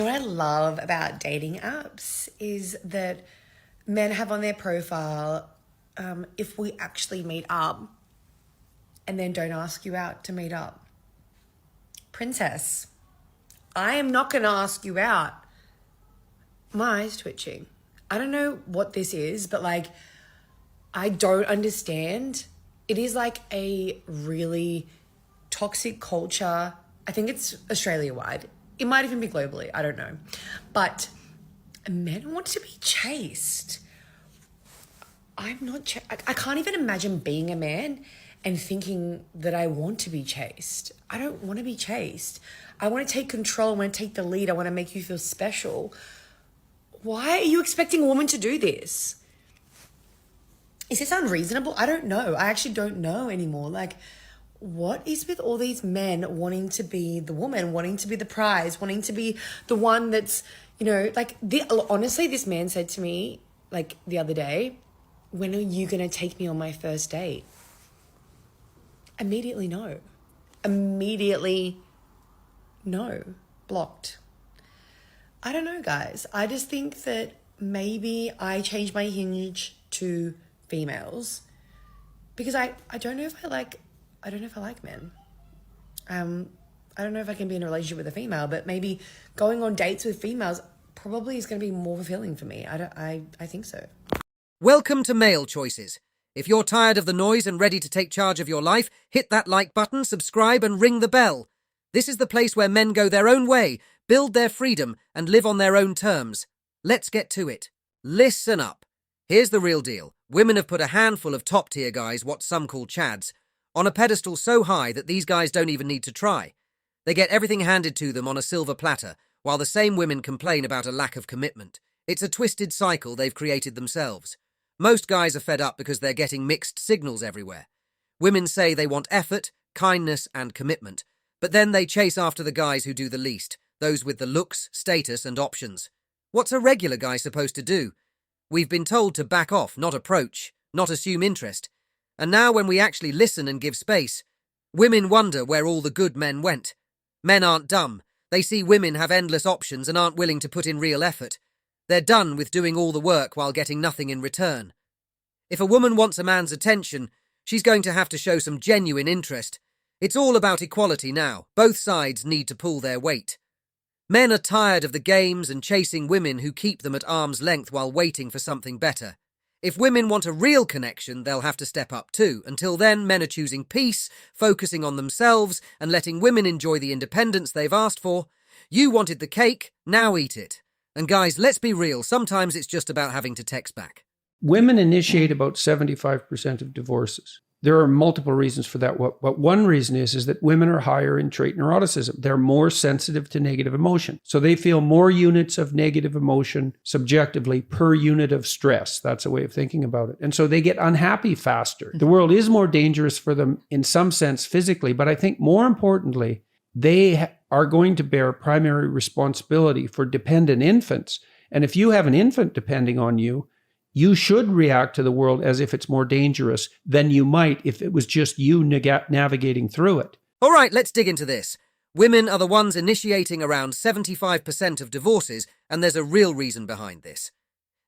What I love about dating apps is that men have on their profile, if we actually meet up, and then don't ask you out to meet up. Princess, I am not going to ask you out. My eyes twitching. I don't know what this is, but I don't understand. It is like a really toxic culture. I think it's Australia-wide. It might even be globally. I don't know. But men want to be chased. I'm not. I can't even imagine being a man and thinking that I want to be chased. I don't want to be chased. I want to take control. I want to take the lead. I want to make you feel special. Why are you expecting a woman to do this? Is this unreasonable? I don't know. I actually don't know anymore. What is with all these men wanting to be the woman, wanting to be the prize, wanting to be the one that's, honestly, this man said to me, the other day, when are you going to take me on my first date? Immediately, no. Immediately, no. Blocked. I don't know, guys. I just think that maybe I changed my hinge to females because I don't know if I like men. I don't know if I can be in a relationship with a female, but maybe going on dates with females probably is going to be more fulfilling for me. I think so. Welcome to Male Choices. If you're tired of the noise and ready to take charge of your life, hit that like button, subscribe and ring the bell. This is the place where men go their own way, build their freedom and live on their own terms. Let's get to it. Listen up. Here's the real deal. Women have put a handful of top-tier guys, what some call chads, on a pedestal so high that these guys don't even need to try. They get everything handed to them on a silver platter, while the same women complain about a lack of commitment. It's a twisted cycle they've created themselves. Most guys are fed up because they're getting mixed signals everywhere. Women say they want effort, kindness and commitment, but then they chase after the guys who do the least, those with the looks, status and options. What's a regular guy supposed to do? We've been told to back off, not approach, not assume interest. And now when we actually listen and give space, women wonder where all the good men went. Men aren't dumb. They see women have endless options and aren't willing to put in real effort. They're done with doing all the work while getting nothing in return. If a woman wants a man's attention, she's going to have to show some genuine interest. It's all about equality now. Both sides need to pull their weight. Men are tired of the games and chasing women who keep them at arm's length while waiting for something better. If women want a real connection, they'll have to step up too. Until then, men are choosing peace, focusing on themselves, and letting women enjoy the independence they've asked for. You wanted the cake, now eat it. And guys, let's be real, sometimes it's just about having to text back. Women initiate about 75% of divorces. There are multiple reasons for that. What one reason is that women are higher in trait neuroticism. They're more sensitive to negative emotion. So they feel more units of negative emotion subjectively per unit of stress. That's a way of thinking about it. And so they get unhappy faster. The world is more dangerous for them in some sense physically, but I think more importantly, they are going to bear primary responsibility for dependent infants. And if you have an infant depending on you, you should react to the world as if it's more dangerous than you might if it was just you navigating through it. All right, let's dig into this. Women are the ones initiating around 75% of divorces, and there's a real reason behind this.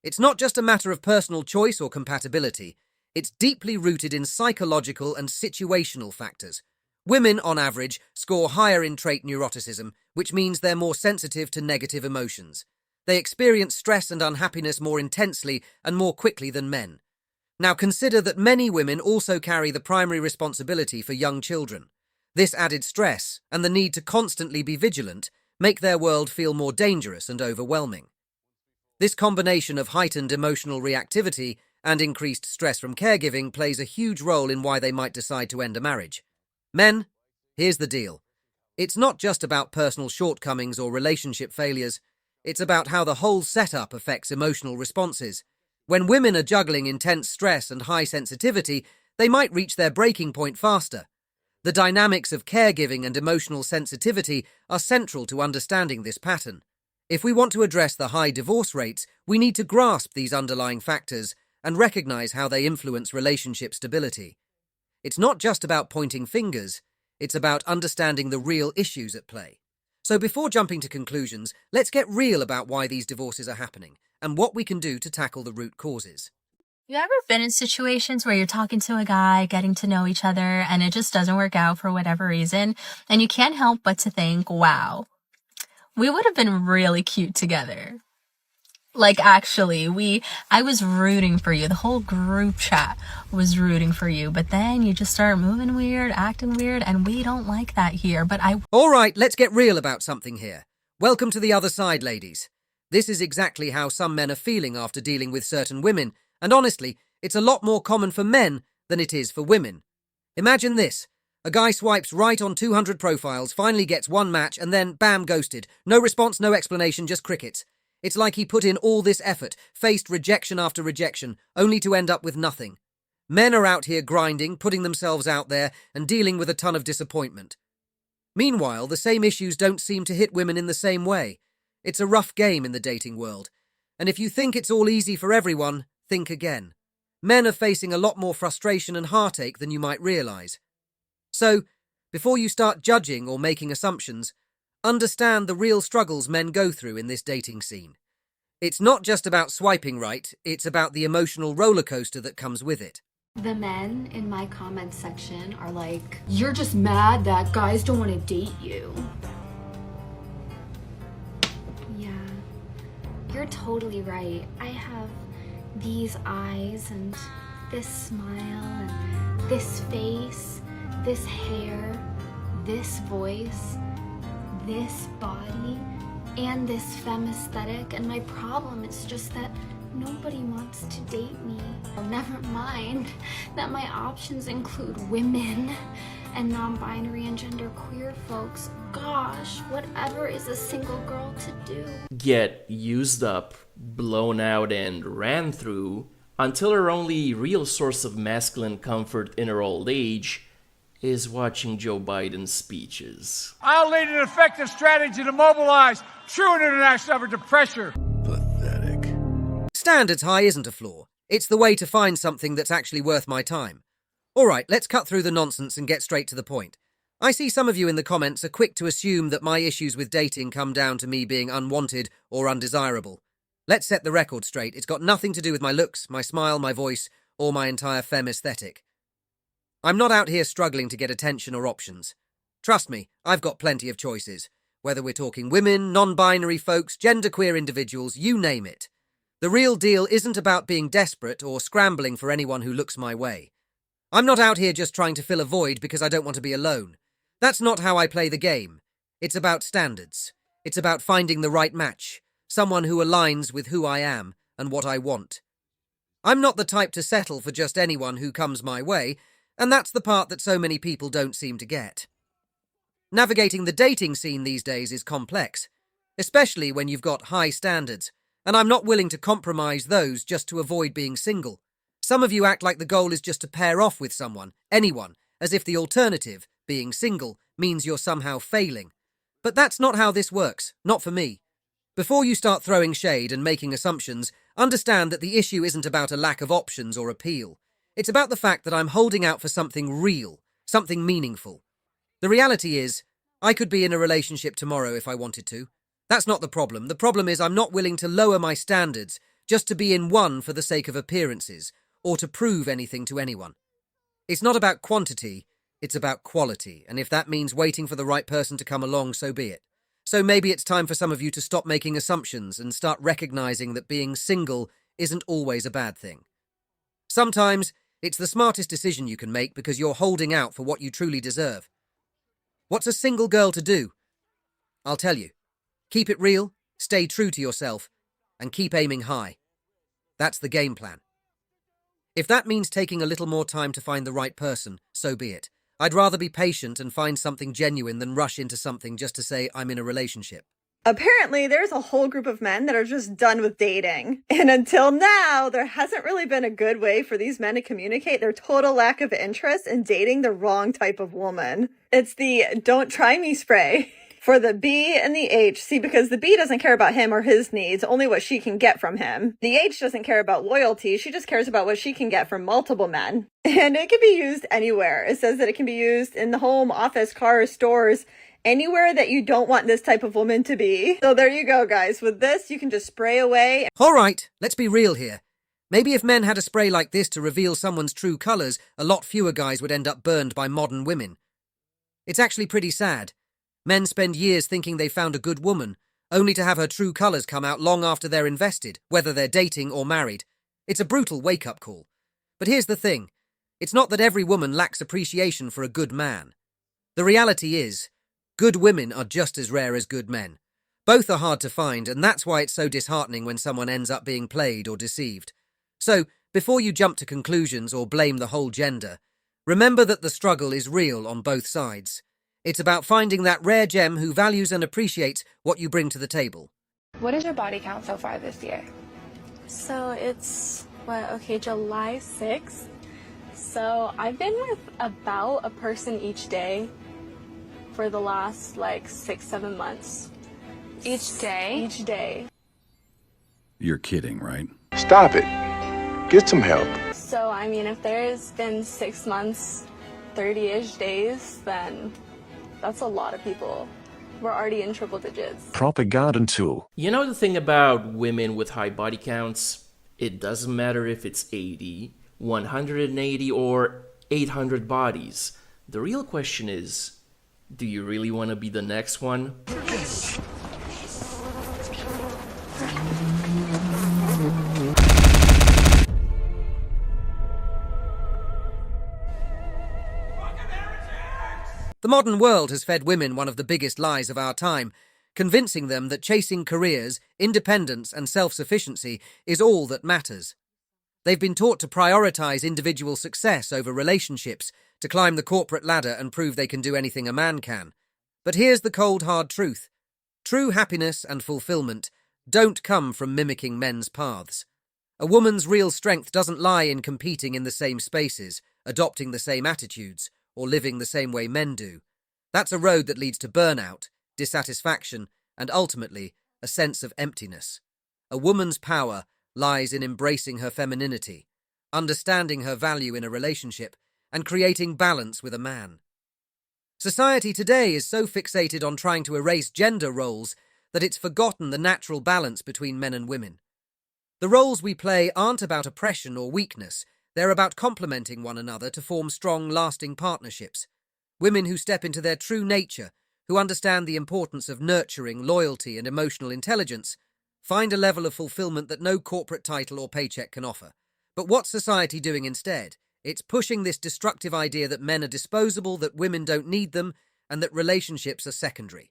It's not just a matter of personal choice or compatibility. It's deeply rooted in psychological and situational factors. Women, on average, score higher in trait neuroticism, which means they're more sensitive to negative emotions. They experience stress and unhappiness more intensely and more quickly than men. Now consider that many women also carry the primary responsibility for young children. This added stress and the need to constantly be vigilant make their world feel more dangerous and overwhelming. This combination of heightened emotional reactivity and increased stress from caregiving plays a huge role in why they might decide to end a marriage. Men, here's the deal. It's not just about personal shortcomings or relationship failures. It's about how the whole setup affects emotional responses. When women are juggling intense stress and high sensitivity, they might reach their breaking point faster. The dynamics of caregiving and emotional sensitivity are central to understanding this pattern. If we want to address the high divorce rates, we need to grasp these underlying factors and recognize how they influence relationship stability. It's not just about pointing fingers, it's about understanding the real issues at play. So before jumping to conclusions, let's get real about why these divorces are happening and what we can do to tackle the root causes. You ever been in situations where you're talking to a guy, getting to know each other, and it just doesn't work out for whatever reason, and you can't help but to think, wow, we would have been really cute together. Like, actually, I was rooting for you. The whole group chat was rooting for you. But then you just start moving weird, acting weird, and we don't like that here. All right, let's get real about something here. Welcome to the other side, ladies. This is exactly how some men are feeling after dealing with certain women. And honestly, it's a lot more common for men than it is for women. Imagine this. A guy swipes right on 200 profiles, finally gets one match, and then, bam, ghosted. No response, no explanation, just crickets. It's like he put in all this effort, faced rejection after rejection, only to end up with nothing. Men are out here grinding, putting themselves out there, and dealing with a ton of disappointment. Meanwhile, the same issues don't seem to hit women in the same way. It's a rough game in the dating world. And if you think it's all easy for everyone, think again. Men are facing a lot more frustration and heartache than you might realize. So, before you start judging or making assumptions, understand the real struggles men go through in this dating scene. It's not just about swiping right, it's about the emotional roller coaster that comes with it. The men in my comment section are like, you're just mad that guys don't want to date you. Yeah, you're totally right. I have these eyes and this smile and this face, this hair, this voice, this body, and this femme aesthetic, and my problem is just that nobody wants to date me. Well, never mind that my options include women and non-binary and genderqueer folks. Gosh, whatever is a single girl to do? Get used up, blown out, and ran through until her only real source of masculine comfort in her old age is watching Joe Biden's speeches. I'll lead an effective strategy to mobilize true international effort to pressure. Pathetic. Standards high isn't a flaw. It's the way to find something that's actually worth my time. All right, let's cut through the nonsense and get straight to the point. I see some of you in the comments are quick to assume that my issues with dating come down to me being unwanted or undesirable. Let's set the record straight. It's got nothing to do with my looks, my smile, my voice, or my entire femme aesthetic. I'm not out here struggling to get attention or options. Trust me, I've got plenty of choices. Whether we're talking women, non-binary folks, genderqueer individuals, you name it. The real deal isn't about being desperate or scrambling for anyone who looks my way. I'm not out here just trying to fill a void because I don't want to be alone. That's not how I play the game. It's about standards. It's about finding the right match, someone who aligns with who I am and what I want. I'm not the type to settle for just anyone who comes my way, and that's the part that so many people don't seem to get. Navigating the dating scene these days is complex, especially when you've got high standards, and I'm not willing to compromise those just to avoid being single. Some of you act like the goal is just to pair off with someone, anyone, as if the alternative, being single, means you're somehow failing. But that's not how this works, not for me. Before you start throwing shade and making assumptions, understand that the issue isn't about a lack of options or appeal. It's about the fact that I'm holding out for something real, something meaningful. The reality is, I could be in a relationship tomorrow if I wanted to. That's not the problem. The problem is I'm not willing to lower my standards just to be in one for the sake of appearances or to prove anything to anyone. It's not about quantity, it's about quality, and if that means waiting for the right person to come along, so be it. So maybe it's time for some of you to stop making assumptions and start recognizing that being single isn't always a bad thing. Sometimes, it's the smartest decision you can make because you're holding out for what you truly deserve. What's a single girl to do? I'll tell you. Keep it real, stay true to yourself, and keep aiming high. That's the game plan. If that means taking a little more time to find the right person, so be it. I'd rather be patient and find something genuine than rush into something just to say I'm in a relationship. Apparently, there's a whole group of men that are just done with dating. And until now, there hasn't really been a good way for these men to communicate their total lack of interest in dating the wrong type of woman. It's the don't try me spray for the B and the H. See, because the B doesn't care about him or his needs, only what she can get from him. The H doesn't care about loyalty. She just cares about what she can get from multiple men. And it can be used anywhere. It says that it can be used in the home, office, cars, stores, anywhere that you don't want this type of woman to be. So there you go, guys. With this, you can just spray away. All right, let's be real here. Maybe if men had a spray like this to reveal someone's true colours, a lot fewer guys would end up burned by modern women. It's actually pretty sad. Men spend years thinking they found a good woman, only to have her true colours come out long after they're invested, whether they're dating or married. It's a brutal wake-up call. But here's the thing. It's not that every woman lacks appreciation for a good man. The reality is, good women are just as rare as good men. Both are hard to find, and that's why it's so disheartening when someone ends up being played or deceived. So, before you jump to conclusions or blame the whole gender, remember that the struggle is real on both sides. It's about finding that rare gem who values and appreciates what you bring to the table. What is your body count so far this year? So it's, July 6th. So I've been with about a person each day for the last 6-7 months. Each day? Each day. You're kidding, right? Stop it. Get some help. So, if there's been 6 months, 30-ish days, then that's a lot of people. We're already in triple digits. Propaganda tool. You know the thing about women with high body counts? It doesn't matter if it's 80, 180, or 800 bodies. The real question is, do you really want to be the next one? The modern world has fed women one of the biggest lies of our time, convincing them that chasing careers, independence, and self-sufficiency is all that matters. They've been taught to prioritize individual success over relationships, to climb the corporate ladder and prove they can do anything a man can. But here's the cold, hard truth. True happiness and fulfillment don't come from mimicking men's paths. A woman's real strength doesn't lie in competing in the same spaces, adopting the same attitudes, or living the same way men do. That's a road that leads to burnout, dissatisfaction, and ultimately, a sense of emptiness. A woman's power lies in embracing her femininity, understanding her value in a relationship, and creating balance with a man. Society today is so fixated on trying to erase gender roles that it's forgotten the natural balance between men and women. The roles we play aren't about oppression or weakness. They're about complementing one another to form strong, lasting partnerships. Women who step into their true nature, who understand the importance of nurturing, loyalty, and emotional intelligence, find a level of fulfillment that no corporate title or paycheck can offer. But what's society doing instead? It's pushing this destructive idea that men are disposable, that women don't need them, and that relationships are secondary.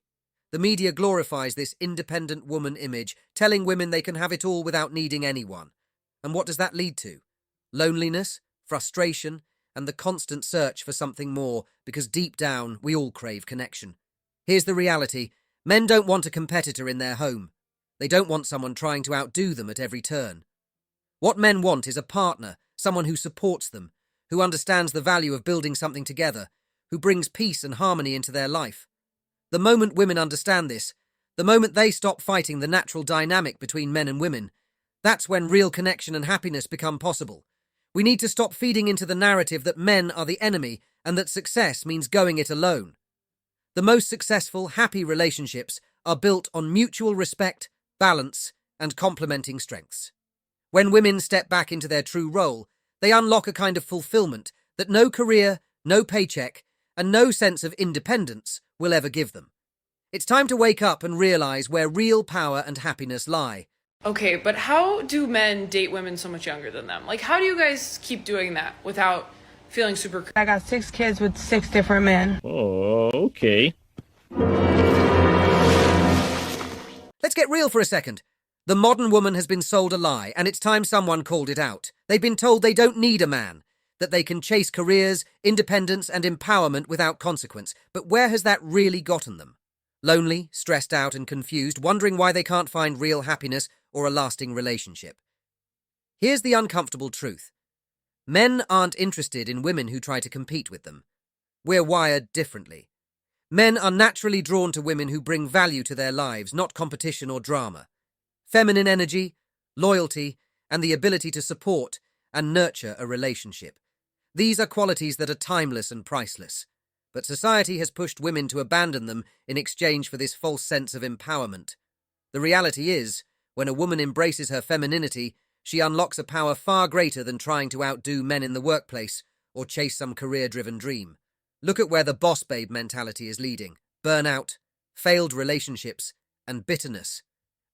The media glorifies this independent woman image, telling women they can have it all without needing anyone. And what does that lead to? Loneliness, frustration, and the constant search for something more, because deep down, we all crave connection. Here's the reality. Men don't want a competitor in their home. They don't want someone trying to outdo them at every turn. What men want is a partner, someone who supports them, who understands the value of building something together, who brings peace and harmony into their life. The moment women understand this, the moment they stop fighting the natural dynamic between men and women, that's when real connection and happiness become possible. We need to stop feeding into the narrative that men are the enemy and that success means going it alone. The most successful, happy relationships are built on mutual respect, balance, and complementing strengths. When women step back into their true role, they unlock a kind of fulfillment that no career, no paycheck, and no sense of independence will ever give them. It's time to wake up and realize where real power and happiness lie. Okay, but how do men date women so much younger than them? How do you guys keep doing that without feeling super... I got 6 kids with 6 different men. Oh, okay. Let's get real for a second. The modern woman has been sold a lie, and it's time someone called it out. They've been told they don't need a man, that they can chase careers, independence, and empowerment without consequence. But where has that really gotten them? Lonely, stressed out, and confused, wondering why they can't find real happiness or a lasting relationship. Here's the uncomfortable truth. Men aren't interested in women who try to compete with them. We're wired differently. Men are naturally drawn to women who bring value to their lives, not competition or drama. Feminine energy, loyalty, and the ability to support and nurture a relationship. These are qualities that are timeless and priceless. but society has pushed women to abandon them in exchange for this false sense of empowerment. The reality is, when a woman embraces her femininity, she unlocks a power far greater than trying to outdo men in the workplace or chase some career-driven dream. Look at where the boss babe mentality is leading: burnout, failed relationships, and bitterness.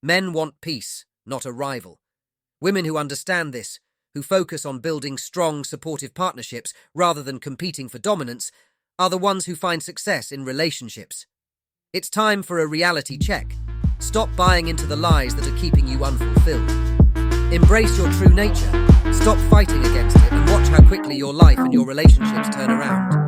Men want peace, not a rival. Women who understand this, who focus on building strong, supportive partnerships rather than competing for dominance, are the ones who find success in relationships. It's time for a reality check. Stop buying into the lies that are keeping you unfulfilled. Embrace your true nature. Stop fighting against it and watch how quickly your life and your relationships turn around.